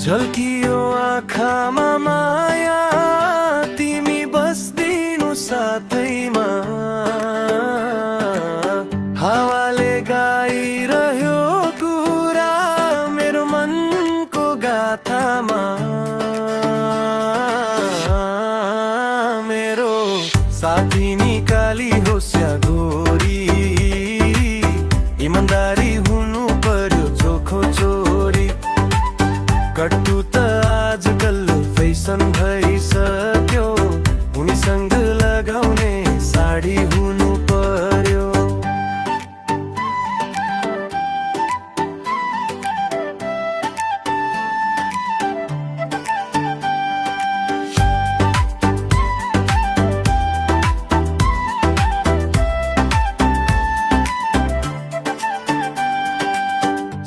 झल्कियो आँखामा माया तिमी बस्दिनु साथैमा हावाले गाइरह्यो कुरा मेरो मनको गाथामा मेरो साथी निकाली होस् या गोरी इमानदारी हुनु पर्यो चोखो चोरी कट्टु त आजकल फैसन भइसक्यो उनीसँग लगाउने साडी हुनु पर्यो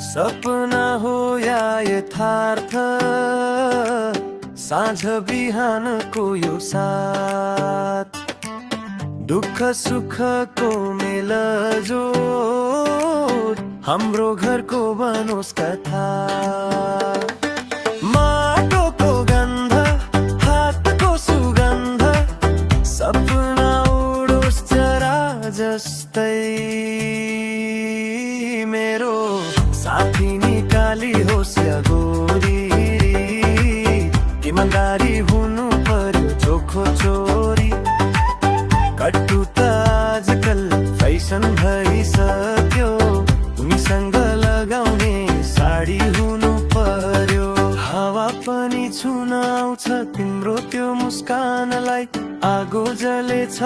सपना हो या यथार्थ साँझ बिहानको यो साथ दुःख सुखको मेलजोड हाम्रो घरको बनोस् कथा माटोको गन्ध हातको सुगन्ध सपना उडोस् जरा जस्तै मेरो साथी निकाली होस् या गोरी इमानदारी हुनु पर्यो चोखो चोरी कट्टु त आजकल फैसन भइसक्यो उनीसँग लगाउने साडी हुनु पर्यो हावा पनि छुन आउँछ तिम्रो त्यो मुस्कानलाई आगो जलेछ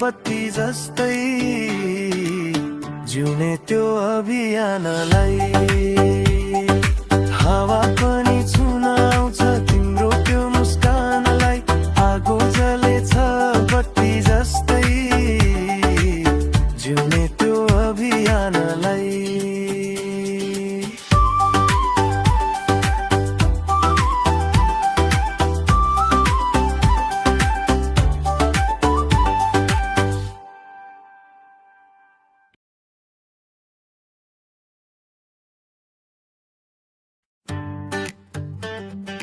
बत्ती जस्तै जिउने त्यो अभियानलाई